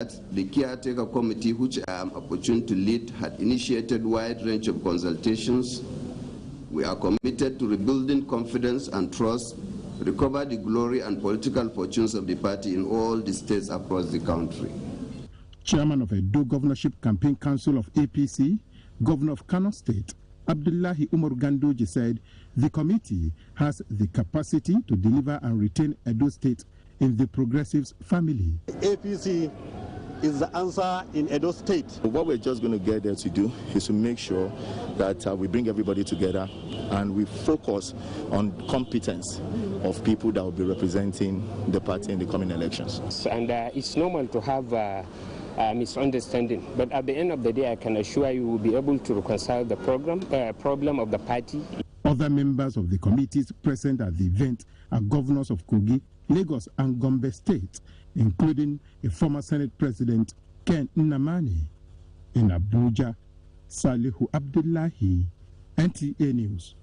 The caretaker committee, which I am opportune to lead, had initiated a wide range of consultations. We are committed to rebuilding confidence and trust, recover the glory and political fortunes of the party in all the states across the country. Chairman of Edo Governorship Campaign Council of APC, Governor of Kano State, Abdullahi Umar Gandoji, said the committee has the capacity to deliver and retain Edo State in the Progressives family. APC is the answer in Edo State. What we're just going to get there to do is to make sure that we bring everybody together and we focus on competence of people that will be representing the party in the coming elections. And it's normal to have misunderstanding, but at the end of the day, I can assure you we'll be able to reconcile the problem of the party. Other members of the committees present at the event are governors of Kogi, Lagos and Gombe State, including a former Senate President, Ken Nnamani. In Abuja, Salihu Abdullahi, NTA News.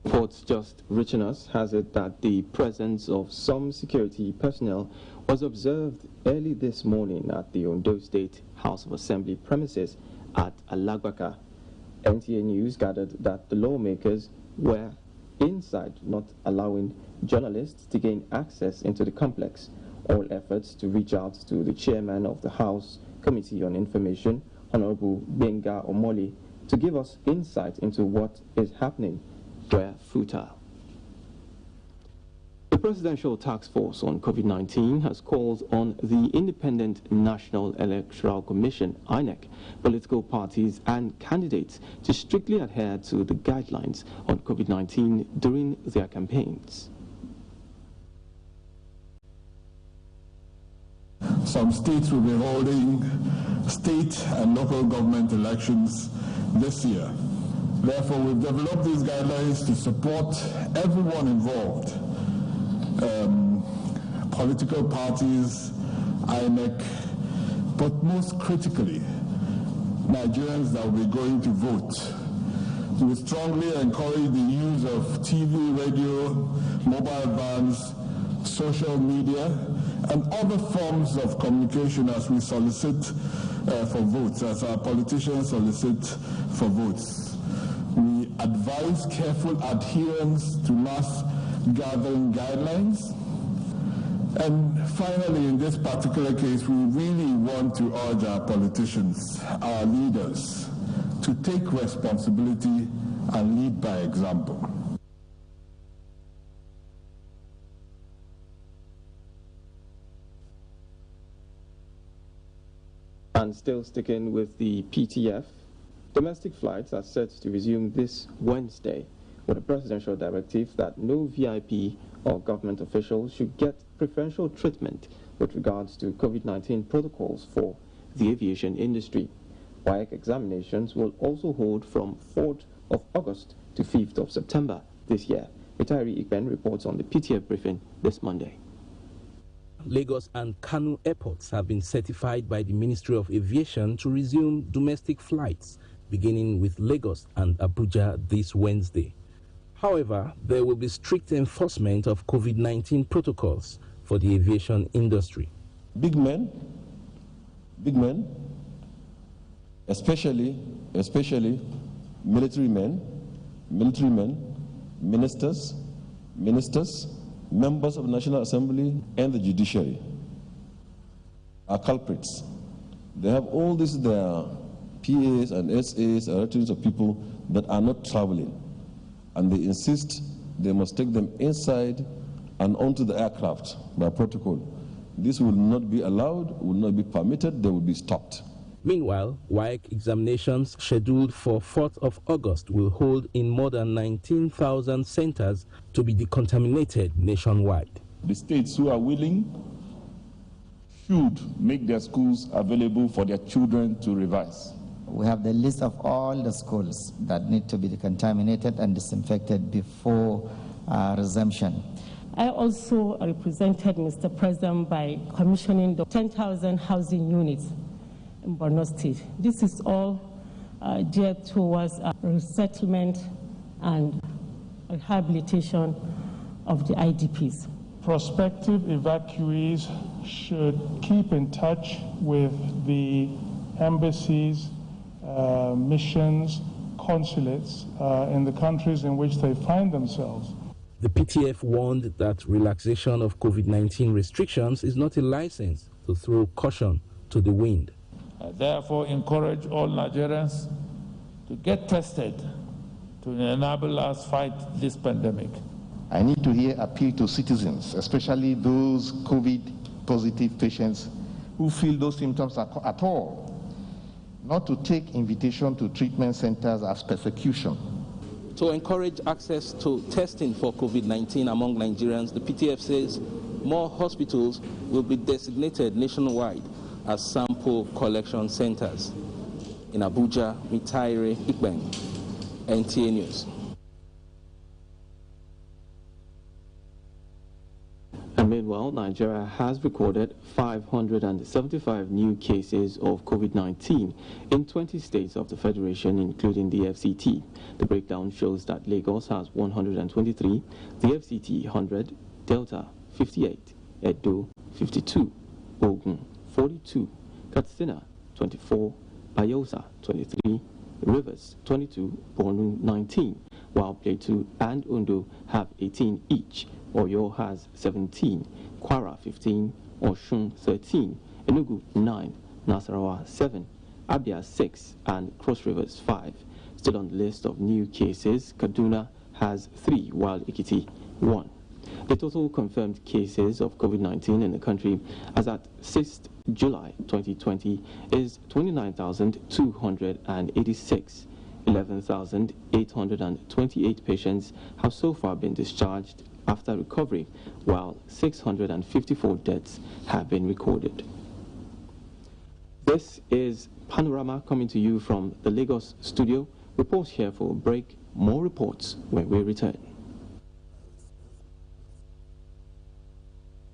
Reports just reaching us has it that the presence of some security personnel was observed early this morning at the Ondo State House of Assembly premises at Alagbaka. NTA News gathered that the lawmakers were inside, not allowing journalists to gain access into the complex. All efforts to reach out to the chairman of the House Committee on Information, Honorable Benga Omoli, to give us insight into what is happening were futile. The Presidential Task Force on COVID-19 has called on the Independent National Electoral Commission, INEC, political parties and candidates to strictly adhere to the guidelines on COVID-19 during their campaigns. Some states will be holding state and local government elections this year. Therefore, we've developed these guidelines to support everyone involved, political parties, INEC, but most critically, Nigerians that will be going to vote. We strongly encourage the use of TV, radio, mobile vans, social media, and other forms of communication as we solicit for votes, as our politicians solicit for votes. We advise careful adherence to mass gathering guidelines. And finally, in this particular case, we really want to urge our politicians, our leaders, to take responsibility and lead by example. And still sticking with the PTF, domestic flights are set to resume this Wednesday with a presidential directive that no VIP or government officials should get preferential treatment with regards to COVID-19 protocols for the aviation industry. WAEC examinations will also hold from 4th of August to 5th of September this year. Retiree Ikben reports on the PTF briefing this Monday. Lagos and Kano airports have been certified by the Ministry of Aviation to resume domestic flights, beginning with Lagos and Abuja this Wednesday. However, there will be strict enforcement of COVID-19 protocols for the aviation industry. Big men, especially military men, ministers, members of the National Assembly and the judiciary are culprits. They have all this, their PAs and SAs and returns of people that are not traveling, and they insist they must take them inside and onto the aircraft by protocol. This will not be allowed, will not be permitted, they will be stopped. Meanwhile, WAEC examinations scheduled for 4th of August will hold in more than 19,000 centers to be decontaminated nationwide. The states who are willing should make their schools available for their children to revise. We have the list of all the schools that need to be decontaminated and disinfected before resumption. I also represented Mr. President by commissioning the 10,000 housing units in Borno State. This is all geared towards resettlement and rehabilitation of the IDPs. Prospective evacuees should keep in touch with the embassies, missions, consulates in the countries in which they find themselves. The PTF warned that relaxation of COVID-19 restrictions is not a license to throw caution to the wind. I therefore encourage all Nigerians to get tested to enable us fight this pandemic. I need to hear appeal to citizens, especially those COVID-positive patients who feel those symptoms at all, not to take invitation to treatment centers as persecution. To encourage access to testing for COVID-19 among Nigerians, the PTF says more hospitals will be designated nationwide as sample collection centers. In Abuja, Mitaire Ikbeng, NTA News. And meanwhile, Nigeria has recorded 575 new cases of COVID-19 in 20 states of the Federation, including the FCT. The breakdown shows that Lagos has 123, the FCT 100, Delta 58, Edo 52, Ogun 42, Katsina 24, Bayelsa 23, Rivers 22, Borno 19, while Plateau and Ondo have 18 each. Oyo has 17, Kwara 15, Osun 13, Enugu 9, Nasarawa 7, Abia 6, and Cross Rivers 5. Still on the list of new cases, Kaduna has 3, while Ekiti 1. The total confirmed cases of COVID-19 in the country as at 6th July 2020 is 29,286. 11,828 patients have so far been discharged after recovery, while 654 deaths have been recorded. This is Panorama coming to you from the Lagos studio. We pause here for a break. More reports when we return.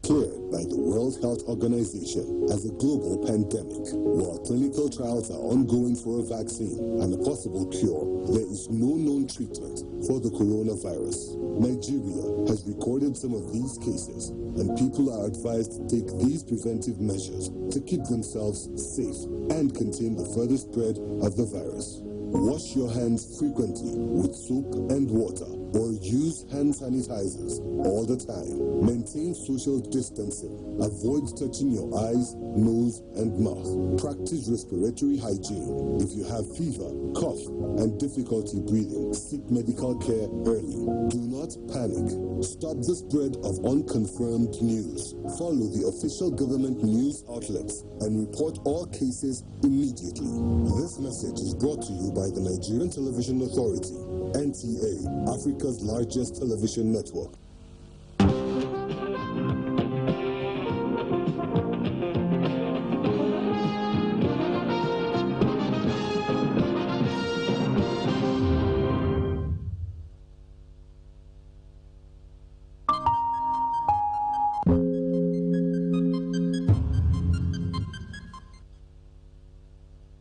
Cleared by the World Health Organization as a global pandemic. While clinical trials are ongoing for a vaccine and a possible cure, there is no known treatment for the coronavirus. Nigeria has recorded some of these cases, and people are advised to take these preventive measures to keep themselves safe and contain the further spread of the virus. Wash your hands frequently with soap and water, or use hand sanitizers all the time. Maintain social distancing. Avoid touching your eyes, nose, and mouth. Practice respiratory hygiene. If you have fever, cough, and difficulty breathing, seek medical care early. Do not panic. Stop the spread of unconfirmed news. Follow the official government news outlets and report all cases immediately. This message is brought to you by the Nigerian Television Authority, NTA, Africa's largest television network.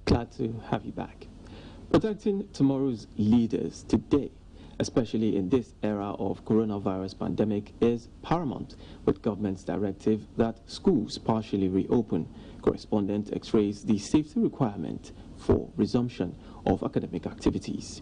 Glad to have you back. Protecting tomorrow's leaders today, especially in this era of coronavirus pandemic, is paramount, with government's directive that schools partially reopen. Correspondent X-rays the safety requirement for resumption of academic activities.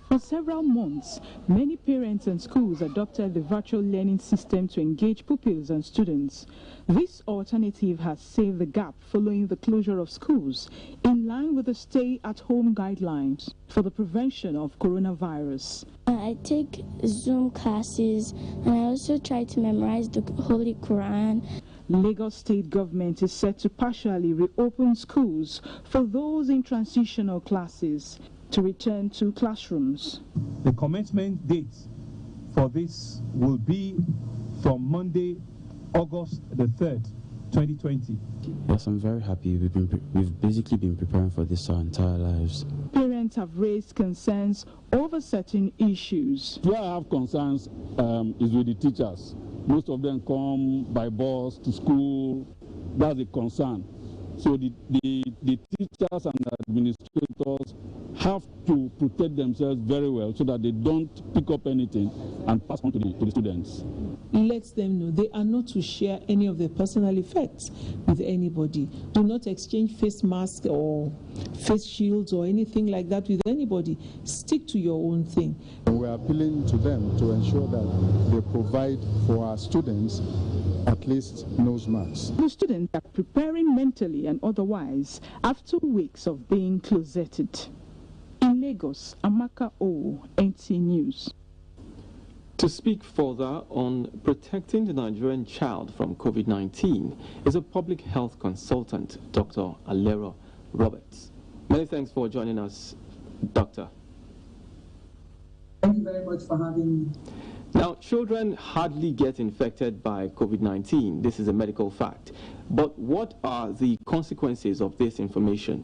For several months, many parents and schools adopted the virtual learning system to engage pupils and students. This alternative has saved the gap following the closure of schools, in line with the stay-at-home guidelines for the prevention of coronavirus. I take Zoom classes, and I also try to memorize the Holy Quran. Lagos State government is set to partially reopen schools for those in transitional classes to return to classrooms. The commencement date for this will be from Monday, August the 3rd, 2020. Yes, I'm very happy. We've basically been preparing for this our entire lives. Parents have raised concerns over certain issues. Where I have concerns is with the teachers. Most of them come by bus to school. That's a concern. So the teachers and administrators have to protect themselves very well so that they don't pick up anything and pass on to the students. Let them know they are not to share any of their personal effects with anybody. Do not exchange face masks or face shields or anything like that with anybody. Stick to your own thing. And we are appealing to them to ensure that they provide for our students at least nose masks. The students are preparing mentally and otherwise after weeks of being closeted. In Lagos, Amaka O, NTA News. To speak further on protecting the Nigerian child from COVID-19 is a public health consultant, Dr. Alero Roberts. Many thanks for joining us, Doctor. Thank you very much for having me. Now, children hardly get infected by COVID-19. This is a medical fact. But what are the consequences of this information?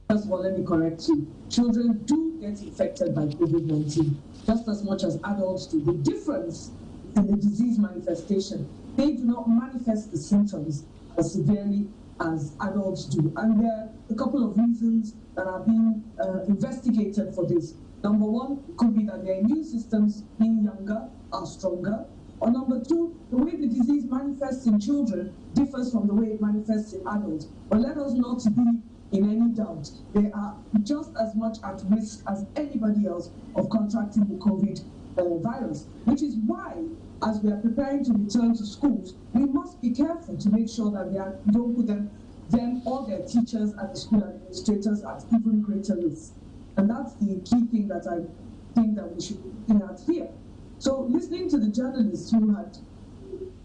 First of all, let me correct you. Children do get infected by COVID-19 just as much as adults do. The difference in the disease manifestation, they do not manifest the symptoms as severely as adults do. And there are a couple of reasons that are being investigated for this. Number one, it could be that their immune systems, being younger, are stronger. Or number two, the way the disease manifests in children differs from the way it manifests in adults. But let us not be in any doubt. They are just as much at risk as anybody else of contracting the COVID virus, which is why, as we are preparing to return to schools, we must be careful to make sure that we don't put them or their teachers and the school administrators at even greater risk. And that's the key thing that I think that we should be looking at here. So listening to the journalists who had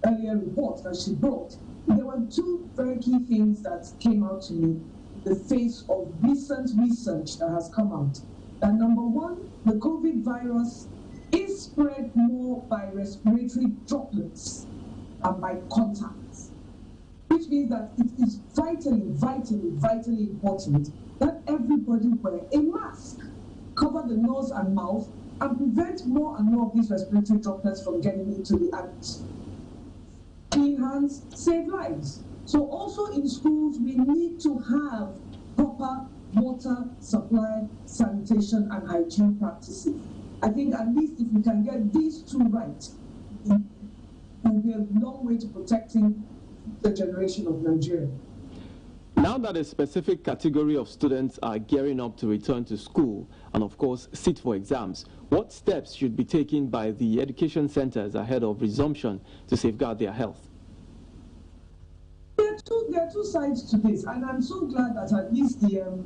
earlier reports that she brought, there were two very key things that came out to me in the face of recent research that has come out. That number one, the COVID virus is spread more by respiratory droplets and by contacts, which means that it is vitally, vitally, vitally important that everybody wear a mask, cover the nose and mouth, and prevent more and more of these respiratory droplets from getting into the atmosphere. Clean hands save lives. So also in schools, we need to have proper water supply, sanitation, and hygiene practices. I think at least if we can get these two right, it will be a long way to protecting the generation of Nigeria. Now that a specific category of students are gearing up to return to school and, of course, sit for exams, what steps should be taken by the education centers ahead of resumption to safeguard their health? There are two sides to this, and I'm so glad that at least the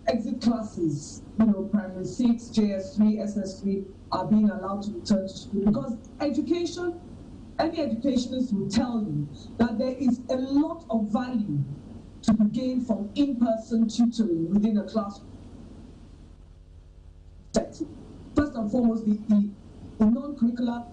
exit classes, primary 6, JS3, SS3, are being allowed to return to school, because education, any educationist will tell you that there is a lot of value to be gained from in-person tutoring within a classroom setting. First and foremost, the non-curricular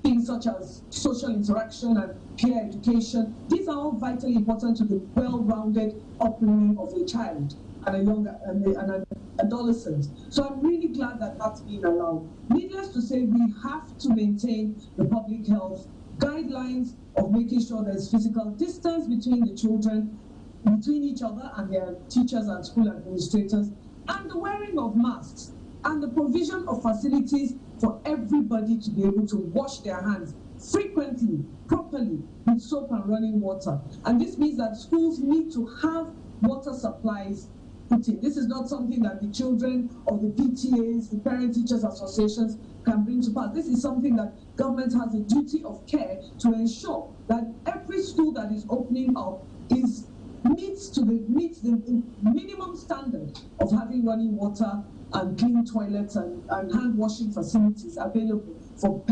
things such as social interaction and peer education, these are all vitally important to the well-rounded upbringing of a child and an adolescent. So I'm really glad that that's being allowed. Needless to say, we have to maintain the public health guidelines of making sure there's physical distance between the children, between each other and their teachers and school administrators, and the wearing of masks, and the provision of facilities for everybody to be able to wash their hands frequently, properly, with soap and running water. And this means that schools need to have water supplies put in. This is not something that the children or the PTAs, the parent teachers associations, can bring to pass. This is something that government has a duty of care to ensure that every school that is opening up meets the minimum standard of having running water and clean toilets and hand washing facilities available for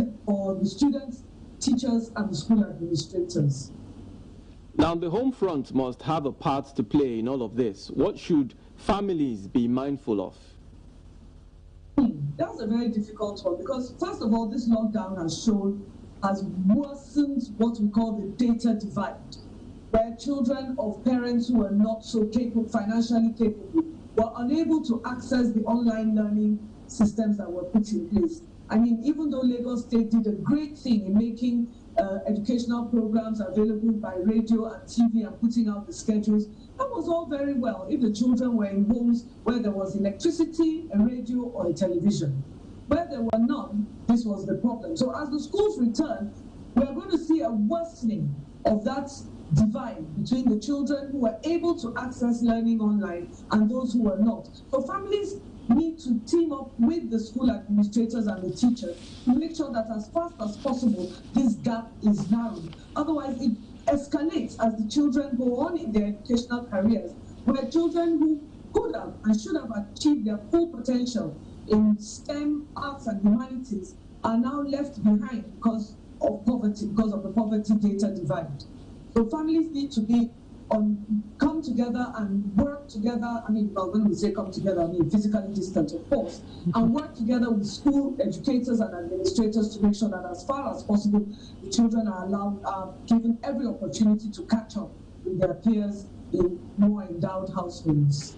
the students, teachers, and the school administrators. Now, the home front must have a part to play in all of this. What should families be mindful of? That's a very difficult one, because first of all, this lockdown has worsened what we call the data divide, where children of parents who are not so financially capable were unable to access the online learning systems that were put in place. I mean, even though Lagos State did a great thing in making educational programs available by radio and TV and putting out the schedules. That was all very well if the children were in homes where there was electricity, a radio, or a television. Where there were none, this was the problem. So as the schools return, we are going to see a worsening of that divide between the children who were able to access learning online and those who were not. So families need to team up with the school administrators and the teachers to make sure that as fast as possible, this gap is narrowed. Otherwise, it escalates as the children go on in their educational careers, where children who could have and should have achieved their full potential in STEM, arts and humanities are now left behind because of poverty, because of the poverty data divide. So families need to come together and work together. I mean, well, when we say come together, I mean physically distant, of course, and work together with school educators and administrators to make sure that as far as possible, the children are given every opportunity to catch up with their peers in more endowed households.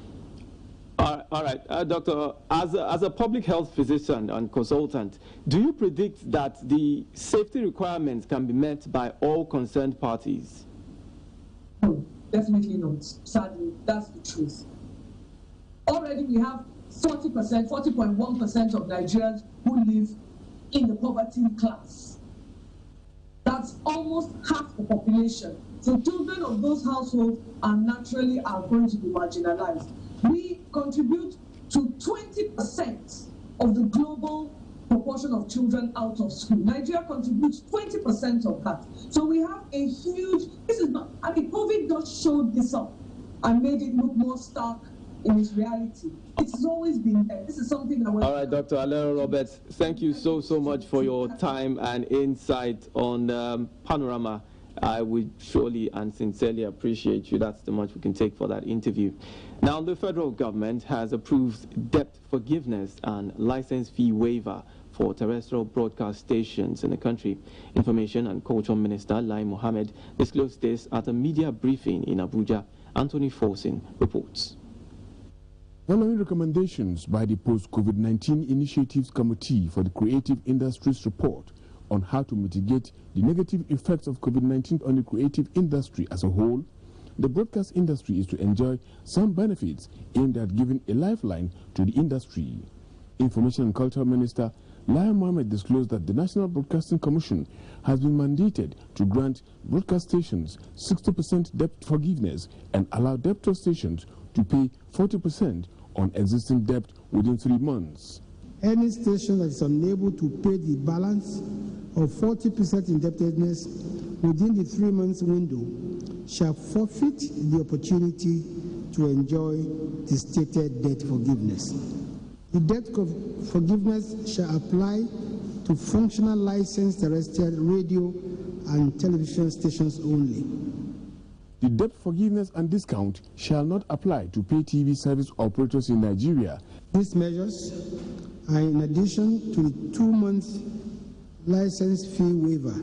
All right, Doctor, as a public health physician and consultant, do you predict that the safety requirements can be met by all concerned parties? No, definitely not. Sadly, that's the truth. Already we have 40.1% of Nigerians who live in the poverty class. That's almost half the population. So children of those households are going to be marginalized. We contribute to 20% of the global proportion of children out of school. Nigeria contributes 20% of that. So we have a huge, COVID just showed this up and made it look more stark in its reality. It's always been there. This is something that we're... All right, Dr. Alero Roberts, thank you so much for your time and insight on Panorama. I would surely and sincerely appreciate you. That's the much we can take for that interview. Now, the federal government has approved debt forgiveness and license fee waiver for terrestrial broadcast stations in the country. Information and Culture Minister Lai Mohammed disclosed this at a media briefing in Abuja. Anthony Forsin reports. Following recommendations by the Post-COVID-19 Initiatives Committee for the Creative Industries report on how to mitigate the negative effects of COVID-19 on the creative industry as a whole, the broadcast industry is to enjoy some benefits aimed at giving a lifeline to the industry. Information and Culture Minister Lai Mohammed disclosed that the National Broadcasting Commission has been mandated to grant broadcast stations 60% debt forgiveness and allow debtor stations to pay 40% on existing debt within 3 months. Any station that is unable to pay the balance of 40% indebtedness within the 3 months window shall forfeit the opportunity to enjoy the stated debt forgiveness. The debt forgiveness shall apply to functional licensed terrestrial radio and television stations only. The debt forgiveness and discount shall not apply to pay TV service operators in Nigeria. These measures are in addition to the 2-month license fee waiver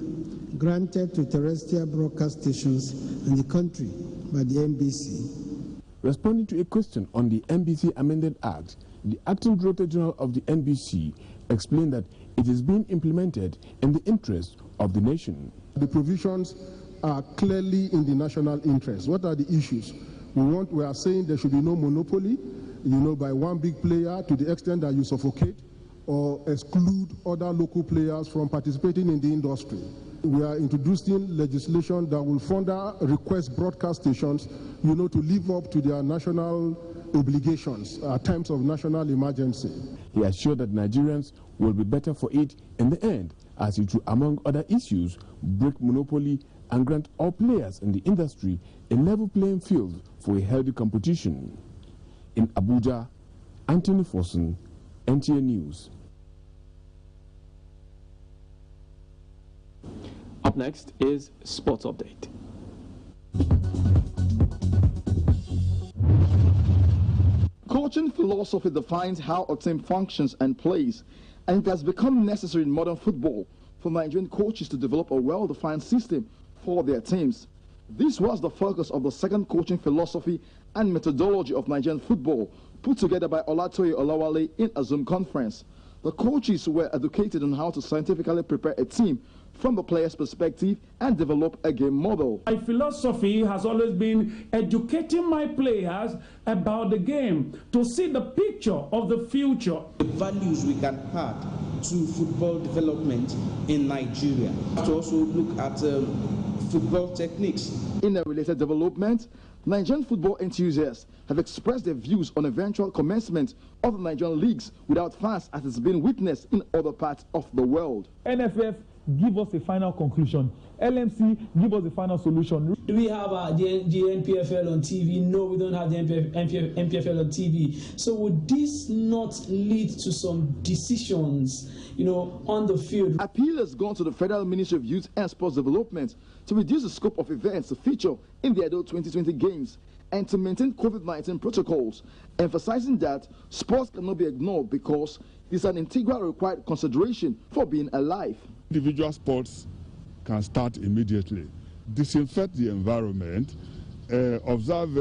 granted to terrestrial broadcast stations in the country by the NBC. Responding to a question on the NBC Amended Act, the Acting Director General of the NBC explained that it is being implemented in the interest of the nation. The provisions are clearly in the national interest. What are the issues? We are saying there should be no monopoly, by one big player to the extent that you suffocate or exclude other local players from participating in the industry. We are introducing legislation that will further request broadcast stations, to live up to their national obligations at times of national emergency. He assured that Nigerians will be better for it in the end, as it will, among other issues, break monopoly and grant all players in the industry a level playing field for a healthy competition. In Abuja, Anthony Forson, NTA News. Up next is Sports Update. Coaching philosophy defines how a team functions and plays, and it has become necessary in modern football for Nigerian coaches to develop a well-defined system for their teams. This was the focus of the second coaching philosophy and methodology of Nigerian football, put together by Olatoye Olawale in a Zoom conference. The coaches were educated on how to scientifically prepare a team from the player's perspective and develop a game model. My philosophy has always been educating my players about the game to see the picture of the future. The values we can add to football development in Nigeria. To also look at football techniques. In a related development, Nigerian football enthusiasts have expressed their views on eventual commencement of the Nigerian leagues without fans, as has been witnessed in other parts of the world. NFF, give us a final conclusion. LMC, give us a final solution. Do we have the NPFL on TV? No, we don't have the NPFL on TV. So would this not lead to some decisions, on the field? Appeal has gone to the Federal Ministry of Youth and Sports Development to reduce the scope of events to feature in the adult 2020 games and to maintain COVID-19 protocols, emphasizing that sports cannot be ignored because it's an integral required consideration for being alive. Individual sports can start immediately. Disinfect the environment, observe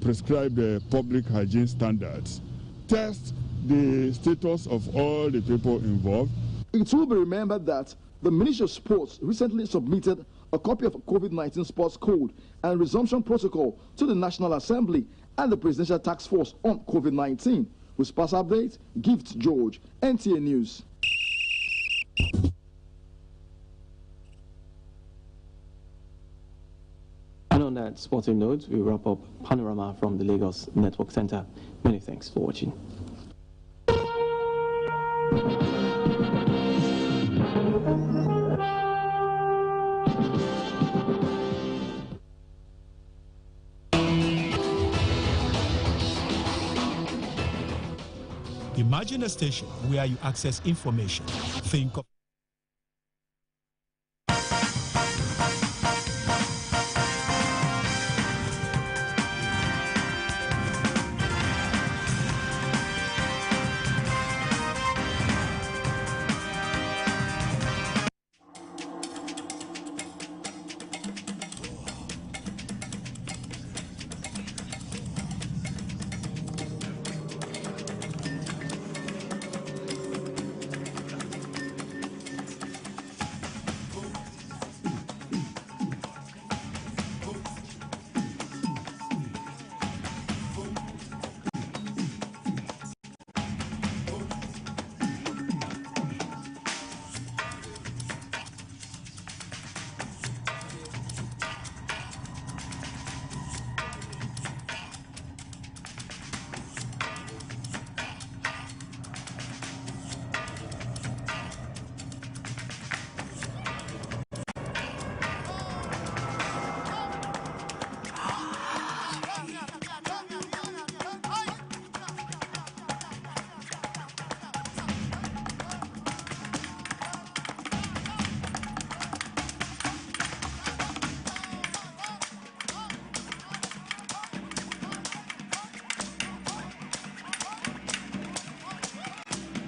prescribed public hygiene standards, test the status of all the people involved. It will be remembered that the Ministry of Sports recently submitted a copy of a COVID-19 sports code and resumption protocol to the National Assembly and the Presidential Task Force on COVID-19. With Sports Update, Gift George, NTA News. And on that sporting note, we wrap up Panorama from the Lagos Network Center. Many thanks for watching. Imagine a station where you access information. Think of